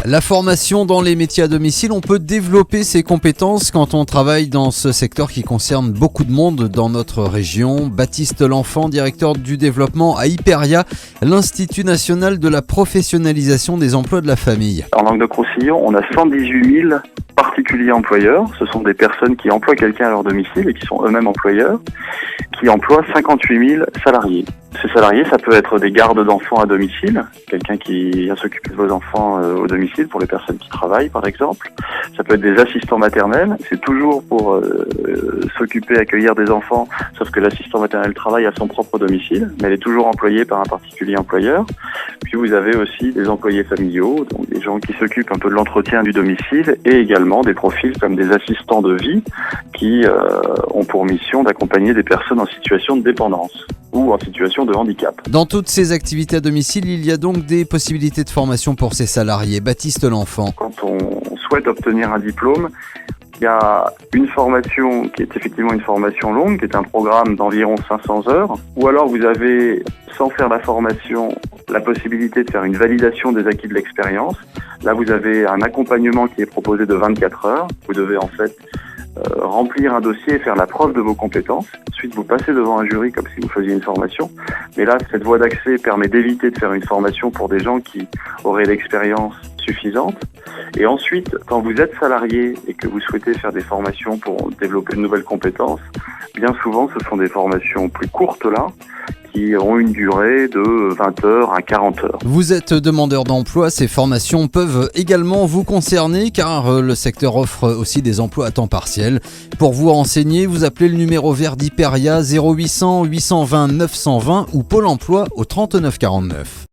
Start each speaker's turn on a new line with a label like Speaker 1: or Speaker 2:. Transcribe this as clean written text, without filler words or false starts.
Speaker 1: La formation dans les métiers à domicile, on peut développer ses compétences quand on travaille dans ce secteur qui concerne beaucoup de monde dans notre région. Baptiste L'Enfant, directeur du développement à Hyperia, l'Institut national de la professionnalisation des emplois de la famille.
Speaker 2: En Languedoc-Roussillon, on a 118 000 particuliers employeurs. Ce sont des personnes qui emploient quelqu'un à leur domicile et qui sont eux-mêmes employeurs, qui emploient 58 000 salariés. Ces salariés, ça peut être des gardes d'enfants à domicile, quelqu'un qui vient s'occuper de vos enfants au domicile pour les personnes qui travaillent par exemple. Ça peut être des assistants maternels, c'est toujours pour s'occuper, accueillir des enfants, sauf que l'assistant maternel travaille à son propre domicile, mais elle est toujours employée par un particulier employeur. Puis vous avez aussi des employés familiaux, donc des gens qui s'occupent un peu de l'entretien du domicile, et également des profils comme des assistants de vie qui ont pour mission d'accompagner des personnes en situation de dépendance ou en situation de handicap.
Speaker 1: Dans toutes ces activités à domicile, il y a donc des possibilités de formation pour ces salariés. Baptiste L'Enfant.
Speaker 2: Quand on souhaite obtenir un diplôme, il y a une formation qui est effectivement une formation longue, qui est un programme d'environ 500 heures, ou alors vous avez, sans faire la formation, la possibilité de faire une validation des acquis de l'expérience. Là, vous avez un accompagnement qui est proposé de 24 heures. Vous devez en fait remplir un dossier et faire la preuve de vos compétences. Ensuite, vous passez devant un jury comme si vous faisiez une formation. Mais là, cette voie d'accès permet d'éviter de faire une formation pour des gens qui auraient l'expérience suffisante. Et ensuite, quand vous êtes salarié et que vous souhaitez faire des formations pour développer de nouvelles compétences, bien souvent, ce sont des formations plus courtes là, qui ont une durée de 20 heures à 40 heures.
Speaker 1: Vous êtes demandeur d'emploi, ces formations peuvent également vous concerner car le secteur offre aussi des emplois à temps partiel. Pour vous renseigner, vous appelez le numéro vert d'Hyperia 0800 820 920 ou Pôle emploi au 39 49.